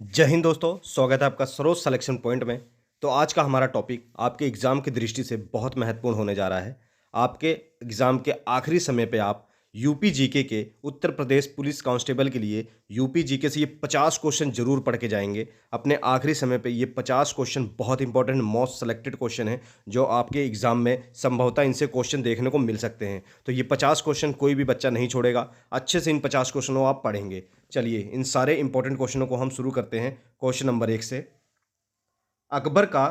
जय हिंद दोस्तों, स्वागत है आपका सरोज सिलेक्शन पॉइंट में। तो आज का हमारा टॉपिक आपके एग्ज़ाम की दृष्टि से बहुत महत्वपूर्ण होने जा रहा है। आपके एग्ज़ाम के आखिरी समय पे आप यूपी जीके के उत्तर प्रदेश पुलिस कांस्टेबल के लिए यूपी जीके से ये 50 क्वेश्चन जरूर पढ़ के जाएंगे। अपने आखिरी समय पे ये 50 क्वेश्चन बहुत इंपॉर्टेंट मोस्ट सेलेक्टेड क्वेश्चन है जो आपके एग्ज़ाम में संभवतः इनसे क्वेश्चन देखने को मिल सकते हैं। तो ये 50 क्वेश्चन कोई भी बच्चा नहीं छोड़ेगा, अच्छे से इन 50 क्वेश्चनों आप पढ़ेंगे। चलिए इन सारे इंपॉर्टेंट क्वेश्चनों को हम शुरू करते हैं। क्वेश्चन नंबर 1 से, अकबर का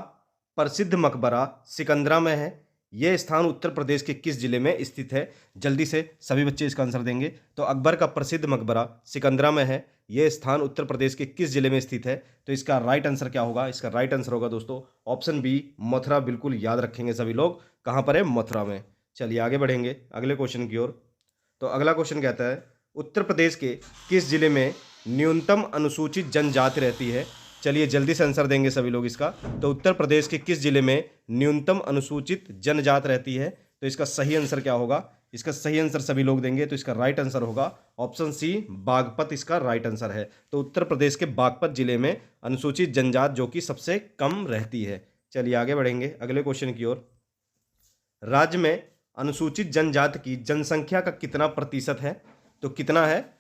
प्रसिद्ध मकबरा सिकंदरा में है। यह स्थान उत्तर प्रदेश के किस जिले में स्थित है? जल्दी से सभी बच्चे इसका आंसर देंगे। तो अकबर का प्रसिद्ध मकबरा सिकंदरा में है। यह स्थान उत्तर प्रदेश के किस जिले में स्थित है? तो इसका राइट आंसर क्या होगा? इसका राइट आंसर होगा दोस्तों ऑप्शन बी, मथुरा। बिल्कुल याद रखेंगे सभी लोग, कहां पर है? मथुरा में। चलिए आगे बढ़ेंगे अगले क्वेश्चन की ओर। तो अगला क्वेश्चन कहता है, उत्तर प्रदेश के किस जिले में न्यूनतम अनुसूचित जनजाति रहती है? चलिए जल्दी से आंसर देंगे सभी लोग इसका। तो उत्तर प्रदेश के किस जिले में न्यूनतम अनुसूचित जनजात रहती है? तो इसका सही आंसर क्या होगा? इसका सही आंसर सभी लोग देंगे। तो इसका राइट आंसर होगा ऑप्शन सी, बागपत। इसका राइट आंसर है। तो उत्तर प्रदेश के बागपत जिले में अनुसूचित जनजात जो कि सबसे कम रहती है। चलिए आगे बढ़ेंगे अगले क्वेश्चन की ओर। राज्य में अनुसूचित जनजाति की जनसंख्या का कितना प्रतिशत है? तो कितना है?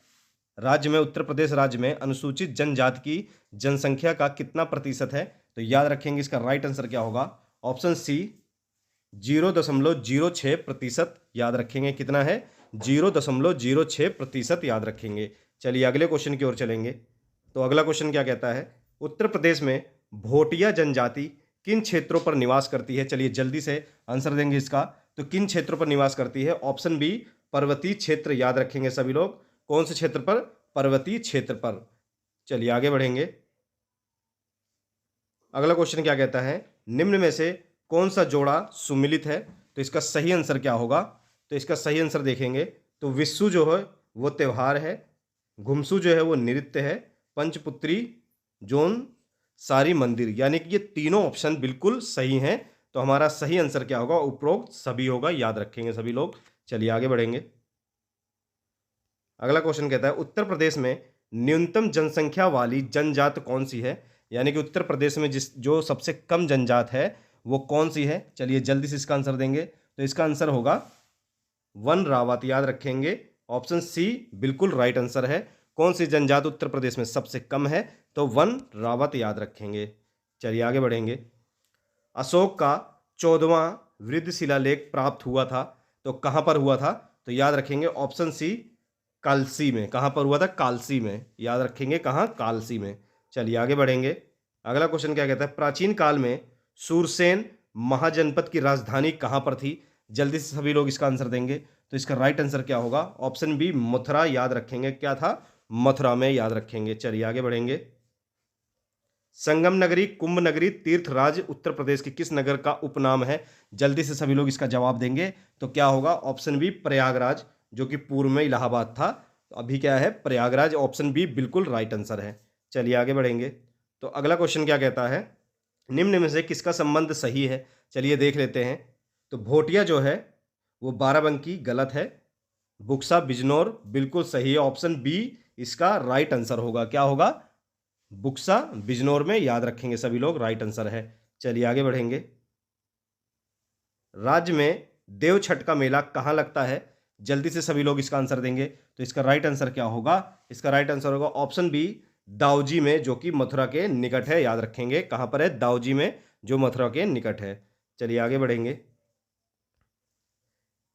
राज्य में, उत्तर प्रदेश राज्य में अनुसूचित जनजाति की जनसंख्या का कितना प्रतिशत है? तो याद रखेंगे इसका राइट आंसर क्या होगा? Option C, 0.06%। याद रखेंगे कितना है? 0.06% याद रखेंगे। चलिए अगले क्वेश्चन की ओर चलेंगे। तो अगला क्वेश्चन क्या कहता है, उत्तर प्रदेश में भोटिया जनजाति किन क्षेत्रों पर निवास करती है? चलिए जल्दी से आंसर देंगे इसका। तो किन क्षेत्रों पर निवास करती है? ऑप्शन बी, पर्वतीय क्षेत्र। याद रखेंगे सभी लोग, कौन से क्षेत्र पर? पर्वतीय क्षेत्र पर। चलिए आगे बढ़ेंगे। अगला क्वेश्चन क्या कहता है, निम्न में से कौन सा जोड़ा सुमिलित है? तो इसका सही आंसर क्या होगा? तो इसका सही आंसर देखेंगे तो विशु जो है वो त्यौहार है, घुमसू जो है वो नृत्य है, पंचपुत्री जोन सारी मंदिर। यानी कि ये तीनों ऑप्शन बिल्कुल सही हैं। तो हमारा सही आंसर क्या होगा? उपरोक्त सभी होगा। याद रखेंगे सभी लोग। चलिए आगे बढ़ेंगे। अगला क्वेश्चन कहता है, उत्तर प्रदेश में न्यूनतम जनसंख्या वाली जनजात कौन सी है? यानी कि उत्तर प्रदेश में जो सबसे कम जनजात है वो कौन सी है? चलिए जल्दी से इसका आंसर देंगे। तो इसका आंसर होगा वन रावत। याद रखेंगे ऑप्शन सी बिल्कुल राइट आंसर है। कौन सी जनजात उत्तर प्रदेश में सबसे कम है? तो वन रावत याद रखेंगे। चलिए आगे बढ़ेंगे। अशोक का 14वां वृद्ध शिलालेख प्राप्त हुआ था, तो कहां पर हुआ था? तो याद रखेंगे ऑप्शन सी, कालसी में। कहां पर हुआ था? कालसी में। याद रखेंगे कहां? कालसी में। चलिए आगे बढ़ेंगे। अगला क्वेश्चन क्या कहता है, प्राचीन काल में सूरसेन महाजनपद की राजधानी कहां पर थी? जल्दी से सभी लोग इसका आंसर देंगे। तो इसका राइट आंसर क्या होगा? Option B, Mathura. याद रखेंगे क्या था? मथुरा में। याद रखेंगे। चलिए आगे बढ़ेंगे। संगम नगरी, कुंभ नगरी, तीर्थराज उत्तर प्रदेश के किस नगर का उपनाम है? जल्दी से सभी लोग इसका जवाब देंगे। तो क्या होगा? ऑप्शन बी, प्रयागराज, जो कि पूर्व में इलाहाबाद था। तो अभी क्या है? प्रयागराज। ऑप्शन बी बिल्कुल राइट आंसर है। चलिए आगे बढ़ेंगे। तो अगला क्वेश्चन क्या कहता है, निम्न में से किसका संबंध सही है? चलिए देख लेते हैं। तो भोटिया जो है वो बाराबंकी, गलत है। बुक्सा बिजनौर बिल्कुल सही है। ऑप्शन बी इसका राइट आंसर होगा। क्या होगा? बुक्सा बिजनौर में। याद रखेंगे सभी लोग, राइट आंसर है। चलिए आगे बढ़ेंगे। राज्य में देव छठ का मेला कहाँ लगता है? जल्दी से सभी लोग इसका आंसर देंगे। तो इसका राइट आंसर क्या होगा? इसका राइट आंसर होगा ऑप्शन बी, दाऊजी में, जो कि मथुरा के निकट है। याद रखेंगे कहां पर है? दाऊजी में, जो मथुरा के निकट है। चलिए आगे बढ़ेंगे।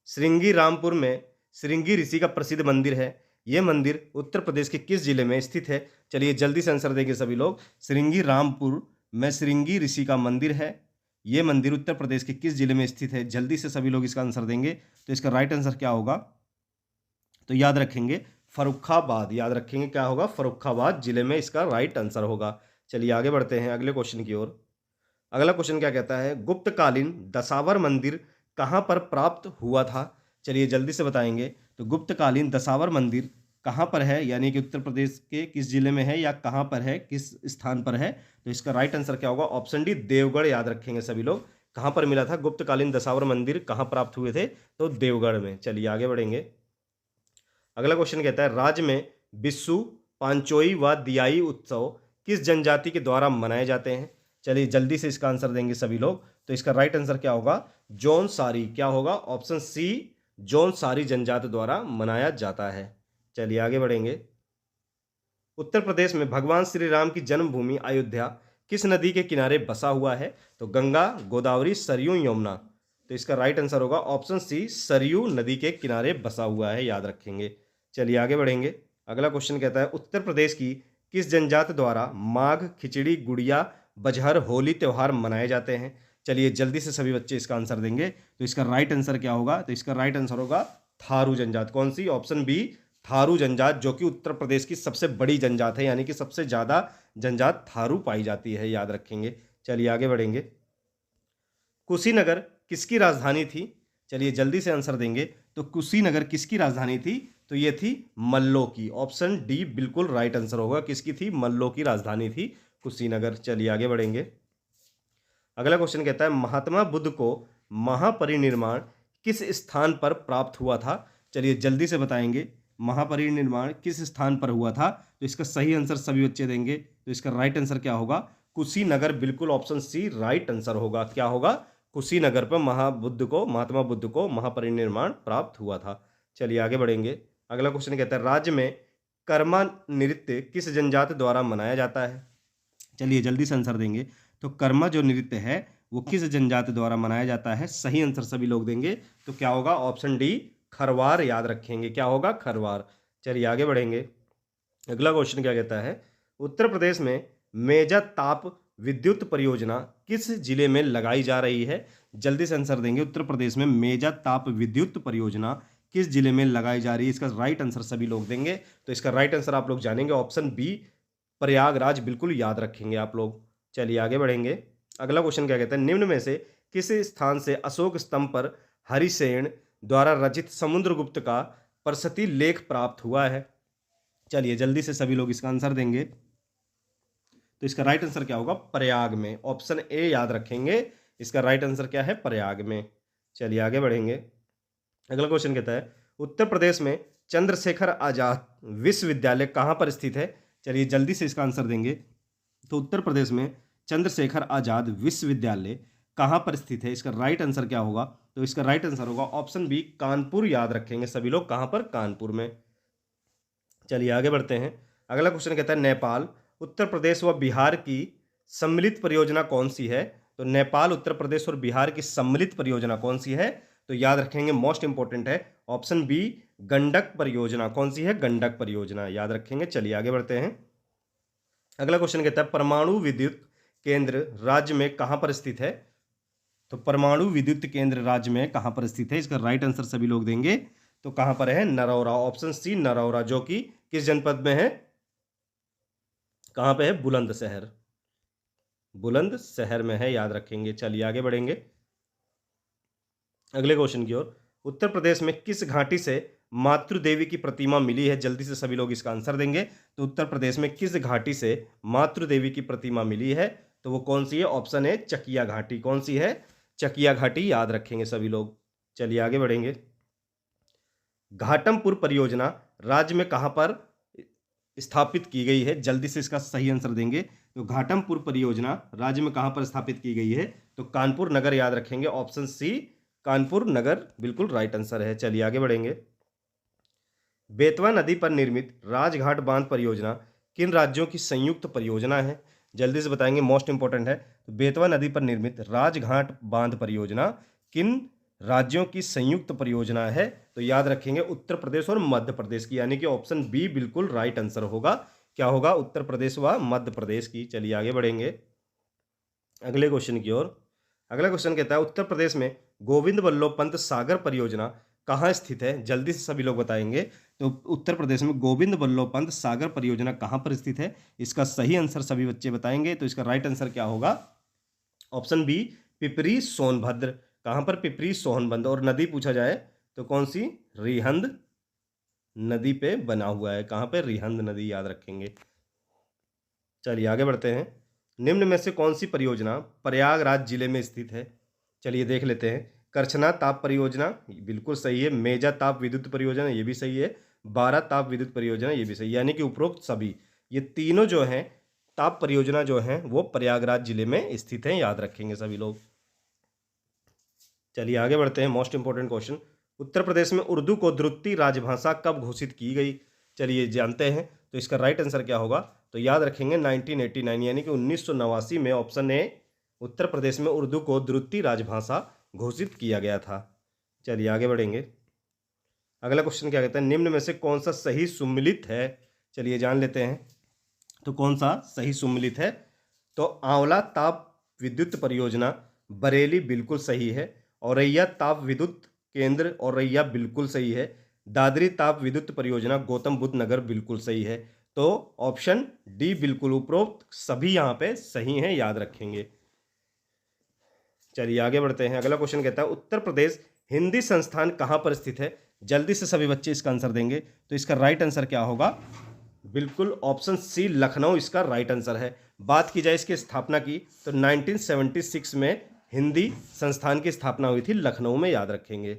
श्रृंगी रामपुर में श्रृंगी ऋषि का प्रसिद्ध मंदिर है। यह मंदिर उत्तर प्रदेश के किस जिले में स्थित है? चलिए जल्दी से आंसर देंगे सभी लोग। श्रृंगी रामपुर में श्रृंगी ऋषि का मंदिर है। यह मंदिर उत्तर प्रदेश के किस जिले में स्थित है? जल्दी से सभी लोग इसका आंसर देंगे। तो इसका राइट आंसर क्या होगा? तो याद रखेंगे फर्रुखाबाद। याद रखेंगे क्या होगा? फर्रुखाबाद जिले में इसका राइट आंसर होगा। चलिए आगे बढ़ते हैं अगले क्वेश्चन की ओर। अगला क्वेश्चन क्या कहता है, गुप्तकालीन दशावर मंदिर कहां पर प्राप्त हुआ था? चलिए जल्दी से बताएंगे। तो गुप्तकालीन दशावर मंदिर कहां पर है? यानी कि उत्तर प्रदेश के किस जिले में है या कहां पर है, किस स्थान पर है? तो इसका राइट आंसर क्या होगा? Option D, Deogarh. याद रखेंगे सभी लोग। कहां पर मिला था गुप्तकालीन दशावर मंदिर? कहां प्राप्त हुए थे? तो देवगढ़ में। चलिए आगे बढ़ेंगे। अगला क्वेश्चन कहता है, राज्य में बिस्सू, पांचोई व दियाई उत्सव किस जनजाति के द्वारा मनाए जाते हैं? चलिए जल्दी से इसका आंसर देंगे सभी लोग। तो इसका राइट आंसर क्या होगा? जौनसारी। क्या होगा? ऑप्शन सी, जौनसारी जनजाति द्वारा मनाया जाता है। चलिए आगे बढ़ेंगे। उत्तर प्रदेश में भगवान श्री राम की जन्मभूमि अयोध्या किस नदी के किनारे बसा हुआ है? तो गंगा, गोदावरी, सरयू, यमुना। तो इसका राइट आंसर होगा ऑप्शन सी, सरयू नदी के किनारे बसा हुआ है, याद रखेंगे। चलिए आगे बढ़ेंगे। अगला क्वेश्चन कहता है उत्तर प्रदेश की किस जनजाति द्वारा माघ, खिचड़ी, गुड़िया, बजहर, होली त्योहार मनाए जाते हैं? चलिए जल्दी से सभी बच्चे इसका आंसर देंगे। तो इसका राइट आंसर क्या होगा? तो इसका राइट आंसर होगा थारू जनजाति। कौन सी? ऑप्शन बी, थारू जनजात, जो कि उत्तर प्रदेश की सबसे बड़ी जनजात है, यानी कि सबसे ज़्यादा जनजात थारू पाई जाती है, याद रखेंगे। चलिए आगे बढ़ेंगे। कुशीनगर किसकी राजधानी थी? चलिए जल्दी से आंसर देंगे। तो कुशीनगर किसकी राजधानी थी? तो ये थी मल्लो की। ऑप्शन डी बिल्कुल राइट आंसर होगा। किसकी थी? मल्लो की राजधानी थी कुशीनगर। चलिए आगे बढ़ेंगे। अगला क्वेश्चन कहता है महात्मा बुद्ध को महापरिनिर्वाण किस स्थान पर प्राप्त हुआ था? चलिए जल्दी से बताएंगे। महापरिनिर्वाण किस स्थान पर हुआ था? तो इसका सही आंसर सभी बच्चे देंगे। तो इसका राइट आंसर क्या होगा? कुशीनगर। बिल्कुल ऑप्शन सी राइट आंसर होगा। क्या होगा? कुशीनगर पर महात्मा बुद्ध को महापरिनिर्वाण प्राप्त हुआ था। चलिए आगे बढ़ेंगे। अगला क्वेश्चन कहता है राज्य में कर्मा नृत्य किस जनजाति द्वारा मनाया जाता है? चलिए जल्दी से आंसर देंगे। तो कर्मा जो नृत्य है वो किस जनजाति द्वारा मनाया जाता है? सही आंसर सभी लोग देंगे। तो क्या होगा? ऑप्शन डी, खरवार, याद रखेंगे। क्या होगा? खरवार। चलिए आगे बढ़ेंगे। अगला क्वेश्चन क्या कहता है उत्तर प्रदेश में मेजा ताप विद्युत परियोजना किस जिले में लगाई जा रही है? जल्दी से आंसर देंगे। उत्तर प्रदेश में मेजा ताप विद्युत परियोजना किस जिले में लगाई जा रही है? इसका राइट आंसर सभी लोग देंगे। तो इसका राइट आंसर आप लोग जानेंगे ऑप्शन बी, प्रयागराज। बिल्कुल याद रखेंगे आप लोग। चलिए आगे बढ़ेंगे। अगला क्वेश्चन क्या कहता है निम्न में से किस स्थान से अशोक स्तंभ पर हरिसेन द्वारा रचित समुद्रगुप्त का प्रशस्ति लेख प्राप्त हुआ है? चलिए जल्दी से सभी लोग इसका आंसर देंगे। तो इसका राइट आंसर क्या होगा? प्रयाग में। ऑप्शन ए याद रखेंगे। इसका राइट आंसर क्या है? प्रयाग में। चलिए आगे बढ़ेंगे। अगला क्वेश्चन कहता है उत्तर प्रदेश में चंद्रशेखर आजाद विश्वविद्यालय कहाँ पर स्थित है? चलिए जल्दी से इसका आंसर देंगे। तो उत्तर प्रदेश में चंद्रशेखर आजाद विश्वविद्यालय कहाँ पर स्थित है? इसका राइट आंसर क्या होगा? तो इसका राइट आंसर होगा ऑप्शन बी, कानपुर, याद रखेंगे सभी लोग। कहाँ पर? कानपुर में। चलिए आगे बढ़ते हैं। अगला क्वेश्चन कहता है नेपाल, उत्तर प्रदेश व बिहार की सम्मिलित परियोजना कौन सी है? तो नेपाल, उत्तर प्रदेश और बिहार की सम्मिलित परियोजना कौन सी है? तो याद रखेंगे, मोस्ट इंपॉर्टेंट है ऑप्शन बी, गंडक परियोजना। कौन सी है? गंडक परियोजना, याद रखेंगे। चलिए आगे बढ़ते हैं। अगला क्वेश्चन कहता है परमाणु विद्युत केंद्र राज्य में कहाँ पर स्थित है? तो परमाणु विद्युत केंद्र राज्य में कहाँ पर स्थित है? इसका राइट आंसर सभी लोग देंगे। तो कहाँ पर है? नरौरा। ऑप्शन सी, नरौरा, जो कि किस जनपद में है? कहाँ पे है? बुलंदशहर। बुलंदशहर में है, याद रखेंगे। चलिए आगे बढ़ेंगे अगले क्वेश्चन की ओर। उत्तर प्रदेश में किस घाटी से मातृ देवी की प्रतिमा मिली है? जल्दी से सभी लोग इसका आंसर देंगे। तो उत्तर प्रदेश में किस घाटी से मातृ देवी की प्रतिमा मिली है? तो वो कौन सी है? ऑप्शन है चकिया घाटी। कौन सी है? चकिया घाटी, याद रखेंगे सभी लोग। चलिए आगे बढ़ेंगे। घाटमपुर परियोजना राज्य में कहाँ पर स्थापित की गई है? जल्दी से इसका सही आंसर देंगे। तो घाटमपुर परियोजना राज्य में कहाँ पर स्थापित की गई है? तो कानपुर नगर, याद रखेंगे। ऑप्शन सी, कानपुर नगर, बिल्कुल राइट आंसर है। चलिए आगे बढ़ेंगे। बेतवा नदी पर निर्मित राजघाट बांध परियोजना किन राज्यों की संयुक्त परियोजना है? जल्दी से बताएंगे, मोस्ट इंपॉर्टेंट है। तो बेतवा नदी पर निर्मित राजघाट बांध परियोजना किन राज्यों की संयुक्त परियोजना है? तो याद रखेंगे उत्तर प्रदेश और मध्य प्रदेश की, यानी कि ऑप्शन बी बिल्कुल राइट आंसर होगा। क्या होगा? उत्तर प्रदेश व मध्य प्रदेश की। चलिए आगे बढ़ेंगे अगले क्वेश्चन की ओर। अगला क्वेश्चन कहता है उत्तर प्रदेश में गोविंद बल्लभ पंत सागर परियोजना कहाँ स्थित है? जल्दी से सभी लोग बताएंगे। तो उत्तर प्रदेश में गोविंद बल्लभ पंत सागर परियोजना कहाँ पर स्थित है? इसका सही आंसर सभी बच्चे बताएंगे। तो इसका राइट आंसर क्या होगा? Option B, Pipri Sonbhadra. कहाँ पर? पिपरी सोनभद्र। और नदी पूछा जाए तो कौन सी? रिहंद नदी पे बना हुआ है। कहाँ पे? रिहंद नदी, याद रखेंगे। चलिए आगे बढ़ते हैं। निम्न में से कौन सी परियोजना प्रयागराज जिले में स्थित है? चलिए देख लेते हैं। करछना ताप परियोजना, बिल्कुल सही है। मेजा ताप विद्युत परियोजना, ये भी सही है। बारा ताप विद्युत परियोजना, ये भी सही है। यानी कि उपरोक्त सभी ये तीनों जो हैं ताप परियोजना जो है वो प्रयागराज जिले में स्थित है, याद रखेंगे सभी लोग। चलिए आगे बढ़ते हैं। Most important question, Uttar Pradesh में उर्दू को द्वितीय राजभाषा कब घोषित की गई? चलिए जानते हैं। तो इसका राइट आंसर क्या होगा? तो याद रखेंगे 1989 यानी कि 1989 में ऑप्शन ए, उत्तर प्रदेश में उर्दू को द्वितीय राजभाषा घोषित किया गया था। चलिए आगे बढ़ेंगे। अगला क्वेश्चन क्या कहता है, निम्न में से कौन सा सही सुमेलित है? चलिए जान लेते हैं। तो कौन सा सही सुमेलित है? तो आंवला ताप विद्युत परियोजना बरेली बिल्कुल सही है। औरैया ताप विद्युत केंद्र औरैया बिल्कुल सही है। दादरी ताप विद्युत परियोजना गौतम बुद्ध नगर बिल्कुल सही है। तो ऑप्शन डी बिल्कुल उपरोक्त सभी यहाँ पे सही हैं, याद रखेंगे। चलिए आगे बढ़ते हैं। अगला क्वेश्चन कहता है, उत्तर प्रदेश हिंदी संस्थान कहाँ पर स्थित है? जल्दी से सभी बच्चे इसका आंसर देंगे। तो इसका राइट आंसर क्या होगा? बिल्कुल ऑप्शन सी लखनऊ इसका राइट आंसर है। बात की जाए इसकी स्थापना की, तो 1976 में हिंदी संस्थान की स्थापना हुई थी लखनऊ में, याद रखेंगे।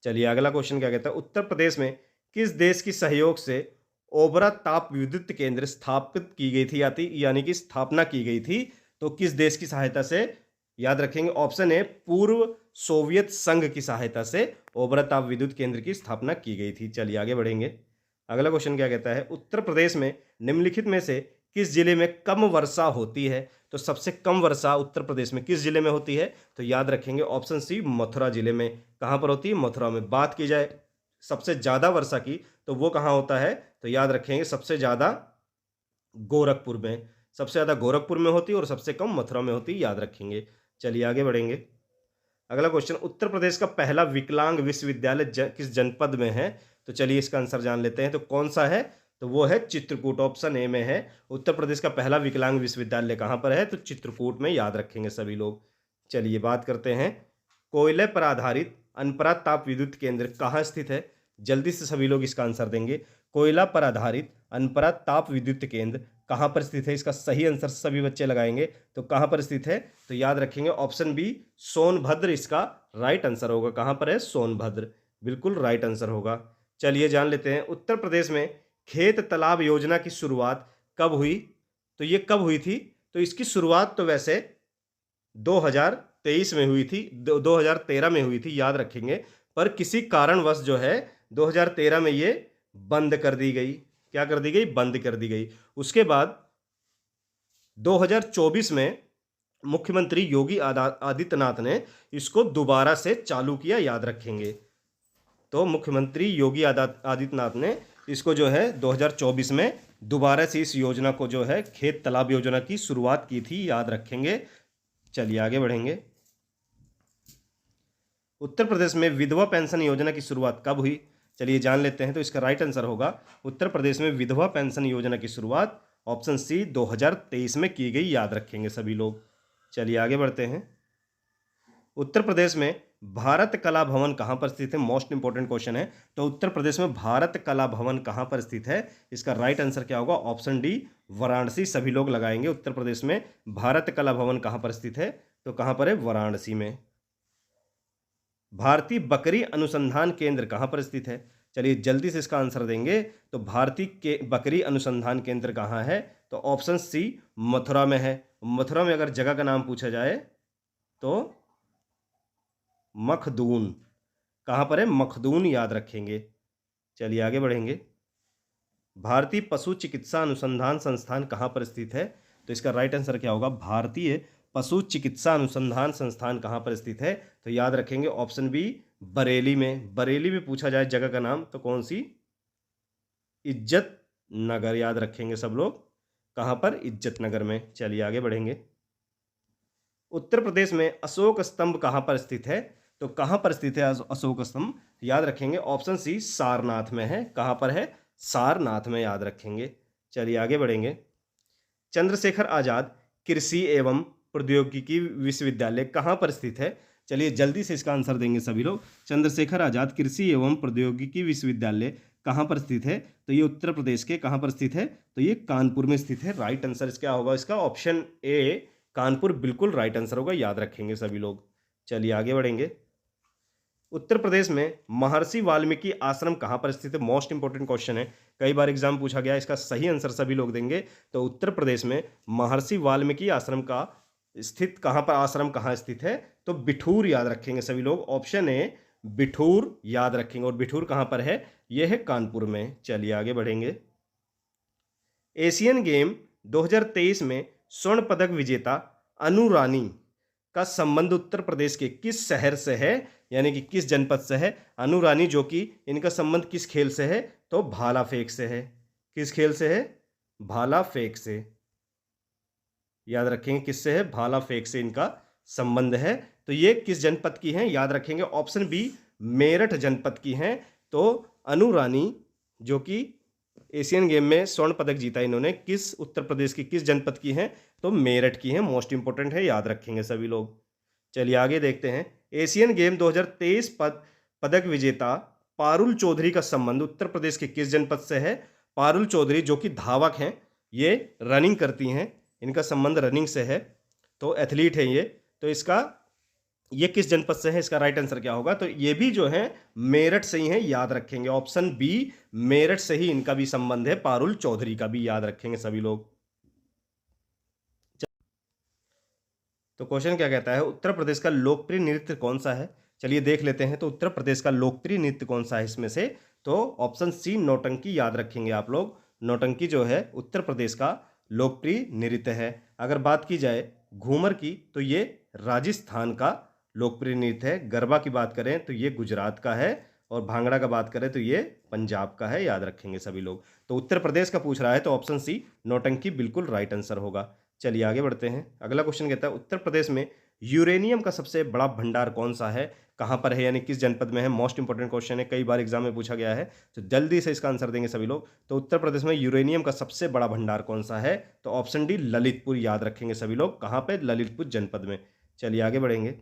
चलिए अगला क्वेश्चन क्या कहता है, उत्तर प्रदेश में किस देश की सहयोग से ओबरा ताप विद्युत केंद्र स्थापित की गई थी, यानी कि स्थापना की गई थी? तो किस देश की सहायता से? याद रखेंगे ऑप्शन ए, पूर्व सोवियत संघ की सहायता से ओबरा ताप विद्युत केंद्र की स्थापना की गई थी। चलिए आगे बढ़ेंगे। अगला क्वेश्चन क्या कहता है, उत्तर प्रदेश में निम्नलिखित में से किस जिले में कम वर्षा होती है? तो सबसे कम वर्षा उत्तर प्रदेश में किस जिले में होती है? तो याद रखेंगे ऑप्शन सी, मथुरा जिले में। कहाँ पर होती है? मथुरा में। बात की जाए सबसे ज़्यादा वर्षा की, तो वो कहाँ होता है? तो याद रखेंगे सबसे ज़्यादा गोरखपुर में। सबसे ज़्यादा गोरखपुर में होती है और सबसे कम मथुरा में होती है, याद रखेंगे। चलिए आगे बढ़ेंगे। अगला क्वेश्चन, उत्तर प्रदेश का पहला विकलांग विश्वविद्यालय किस जनपद में है? तो चलिए इसका आंसर जान लेते हैं। तो कौन सा है? तो वो है चित्रकूट, ऑप्शन ए में है। उत्तर प्रदेश का पहला विकलांग विश्वविद्यालय कहाँ पर है? तो चित्रकूट में, याद रखेंगे सभी लोग। चलिए बात करते हैं, कोयले पर आधारित अनपरा ताप विद्युत केंद्र कहाँ स्थित है? जल्दी से सभी लोग इसका आंसर देंगे। कोयला पर आधारित अनपरा ताप विद्युत केंद्र कहाँ पर स्थित है? इसका सही आंसर सभी बच्चे लगाएंगे। तो कहाँ पर स्थित है? तो याद रखेंगे ऑप्शन बी, सोनभद्र इसका राइट आंसर होगा। कहाँ पर है? सोनभद्र, बिल्कुल राइट आंसर होगा। चलिए जान लेते हैं, उत्तर प्रदेश में खेत तालाब योजना की शुरुआत कब हुई? तो ये कब हुई थी? तो इसकी शुरुआत तो वैसे 2023 में हुई थी, 2013 में हुई थी, याद रखेंगे। पर किसी कारणवश जो है 2013 में ये बंद कर दी गई। क्या कर दी गई? बंद कर दी गई। उसके बाद 2024 में मुख्यमंत्री योगी आदित्यनाथ ने इसको दोबारा से चालू किया, याद रखेंगे। तो मुख्यमंत्री योगी आदित्यनाथ ने इसको जो है 2024 में दोबारा से इस योजना को जो है खेत तालाब योजना की शुरुआत की थी, याद रखेंगे। चलिए आगे बढ़ेंगे। उत्तर प्रदेश में विधवा पेंशन योजना की शुरुआत कब हुई? चलिए जान लेते हैं। तो इसका राइट आंसर होगा, उत्तर प्रदेश में विधवा पेंशन योजना की शुरुआत ऑप्शन सी 2023 में की गई, याद रखेंगे सभी लोग। चलिए आगे बढ़ते हैं। उत्तर प्रदेश में भारत कला भवन कहाँ पर स्थित है? मोस्ट इंपोर्टेंट क्वेश्चन है। तो उत्तर प्रदेश में भारत कला भवन कहाँ पर स्थित है? इसका राइट आंसर क्या होगा? ऑप्शन डी, वाराणसी, सभी लोग लगाएंगे। उत्तर प्रदेश में भारत कला भवन कहाँ पर स्थित है? तो कहाँ पर है? वाराणसी में। भारतीय बकरी अनुसंधान केंद्र कहाँ पर स्थित है? चलिए जल्दी से इसका आंसर देंगे। तो भारतीय के बकरी अनुसंधान केंद्र कहाँ है? तो ऑप्शन सी, मथुरा में है। मथुरा में अगर जगह का नाम पूछा जाए तो मखदून। कहाँ पर है? मखदून, याद रखेंगे। चलिए आगे बढ़ेंगे। भारतीय पशु चिकित्सा अनुसंधान संस्थान कहाँ पर स्थित है? तो इसका राइट आंसर क्या होगा? भारतीय पशु चिकित्सा अनुसंधान संस्थान कहाँ पर स्थित है? तो याद रखेंगे ऑप्शन बी, बरेली में। बरेली में पूछा जाए जगह का नाम तो कौन सी? इज्जत नगर, याद रखेंगे सब लोग। कहाँ पर? इज्जत नगर में। चलिए आगे बढ़ेंगे। उत्तर प्रदेश में अशोक स्तंभ कहाँ पर स्थित है? तो कहाँ पर स्थित है अशोक स्तंभ? याद रखेंगे ऑप्शन सी, सारनाथ में है। कहाँ पर है? सारनाथ में, याद रखेंगे। चलिए आगे बढ़ेंगे। चंद्रशेखर आजाद कृषि एवं प्रौद्योगिकी विश्वविद्यालय कहाँ पर स्थित है? चलिए जल्दी से इसका आंसर देंगे सभी लोग। चंद्रशेखर आजाद कृषि एवं प्रौद्योगिकी विश्वविद्यालय कहाँ पर स्थित है? तो ये उत्तर प्रदेश के कहाँ पर स्थित है? तो ये कानपुर में स्थित है। राइट आंसर क्या होगा इसका? ऑप्शन ए, कानपुर, बिल्कुल राइट आंसर होगा, याद रखेंगे सभी लोग। चलिए आगे बढ़ेंगे। उत्तर प्रदेश में महर्षि वाल्मीकि आश्रम कहाँ पर स्थित है? मोस्ट इंपोर्टेंट क्वेश्चन है। कई बार एग्जाम पूछा गया, इसका सही आंसर सभी लोग देंगे। तो उत्तर प्रदेश में महर्षि वाल्मीकि आश्रम का स्थित कहाँ पर, आश्रम कहाँ स्थित है? तो बिठूर याद रखेंगे सभी लोग। ऑप्शन ए बिठूर याद रखेंगे। और बिठूर कहाँ पर है? यह है कानपुर में। चलिए आगे बढ़ेंगे। एशियन गेम 2023 में स्वर्ण पदक विजेता अनु रानी का संबंध उत्तर प्रदेश के किस शहर से है, यानी कि किस जनपद से है? अनु रानी जो कि इनका संबंध किस खेल से है? तो भाला फेंक से है। किस खेल से है? भाला फेंक से। याद रखेंगे किससे है? भाला फेंक से इनका संबंध है। तो ये किस जनपद की हैं? याद रखेंगे ऑप्शन बी मेरठ जनपद की हैं। तो अनु रानी जो कि एशियन गेम में स्वर्ण पदक जीता इन्होंने, किस उत्तर प्रदेश की किस जनपद की हैं? तो मेरठ की हैं। मोस्ट इंपोर्टेंट है, याद रखेंगे सभी लोग। चलिए आगे देखते हैं। एशियन गेम 2023 पदक विजेता पारुल चौधरी का संबंध उत्तर प्रदेश के किस जनपद से है? पारुल चौधरी जो कि धावक हैं, ये रनिंग करती हैं, इनका संबंध रनिंग से है, तो एथलीट है ये। तो ये किस जनपद से है? इसका राइट आंसर क्या होगा? तो ये भी जो है मेरठ से ही है, याद रखेंगे। ऑप्शन बी मेरठ से ही इनका भी संबंध है, पारुल चौधरी का भी, याद रखेंगे सभी लोग। तो क्वेश्चन क्या कहता है? उत्तर प्रदेश का लोकप्रिय नृत्य कौन सा है? चलिए देख लेते हैं। तो उत्तर प्रदेश का लोकप्रिय नृत्य कौन सा है इसमें से? तो ऑप्शन सी नौटंकी, याद रखेंगे आप लोग। नौटंकी जो है उत्तर प्रदेश का लोकप्रिय नृत्य है। अगर बात की जाए घूमर की, तो ये राजस्थान का लोकप्रिय नृत्य है। गरबा की बात करें तो ये गुजरात का है, और भांगड़ा का बात करें तो ये पंजाब का है, याद रखेंगे सभी लोग। तो उत्तर प्रदेश का पूछ रहा है, तो ऑप्शन सी नौटंकी बिल्कुल राइट आंसर होगा। चलिए आगे बढ़ते हैं। अगला क्वेश्चन कहता है उत्तर प्रदेश में यूरेनियम का सबसे बड़ा भंडार कौन सा है? कहाँ पर है, यानी किस जनपद में है? मोस्ट इंपोर्टेंट क्वेश्चन है, कई बार एग्जाम में पूछा गया है, तो जल्दी से इसका आंसर देंगे सभी लोग। तो उत्तर प्रदेश में यूरेनियम का सबसे बड़ा भंडार कौन सा है? तो ऑप्शन डी ललितपुर, याद रखेंगे सभी लोग। कहाँ पे? ललितपुर जनपद में। चलिए आगे बढ़ेंगे।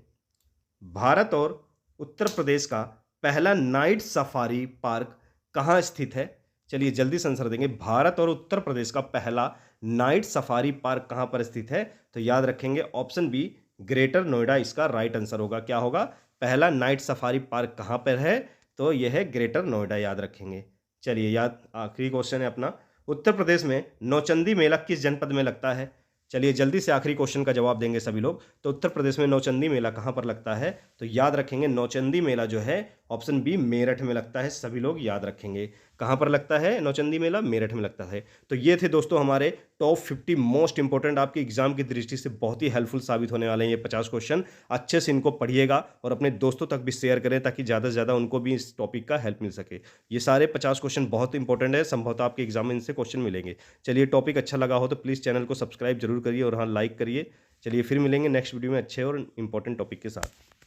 भारत और उत्तर प्रदेश का पहला नाइट सफारी पार्क कहाँ स्थित है? चलिए जल्दी से आंसर देंगे। भारत और उत्तर प्रदेश का पहला नाइट सफारी पार्क कहाँ पर स्थित है? तो याद रखेंगे ऑप्शन बी ग्रेटर नोएडा इसका राइट आंसर होगा। क्या होगा? पहला नाइट सफारी पार्क कहाँ पर है? तो यह है ग्रेटर नोएडा, याद रखेंगे। चलिए याद, आखिरी क्वेश्चन है अपना। उत्तर प्रदेश में नौचंदी मेला किस जनपद में लगता है? चलिए जल्दी से आखिरी क्वेश्चन का जवाब देंगे सभी लोग। तो उत्तर प्रदेश में नौचंदी मेला कहाँ पर लगता है? तो याद रखेंगे नौचंदी मेला जो है ऑप्शन बी मेरठ में लगता है, सभी लोग याद रखेंगे। कहाँ पर लगता है नौचंदी मेला? मेरठ में लगता है। तो ये थे दोस्तों हमारे टॉप 50 मोस्ट इंपॉर्टेंट, आपके एग्जाम की दृष्टि से बहुत ही हेल्पफुल साबित होने वाले हैं ये 50 क्वेश्चन। अच्छे से इनको पढ़िएगा और अपने दोस्तों तक भी शेयर करें, ताकि ज़्यादा से ज़्यादा उनको भी इस टॉपिक का हेल्प मिल सके। ये सारे 50 क्वेश्चन बहुत इंपॉर्टेंट है, संभवतः आपके एग्जाम में इनसे क्वेश्चन मिलेंगे। चलिए टॉपिक अच्छा लगा हो तो प्लीज़ चैनल को सब्सक्राइब जरूर करिए और हाँ लाइक करिए। चलिए फिर मिलेंगे नेक्स्ट वीडियो में अच्छे और इंपॉर्टेंट टॉपिक के साथ।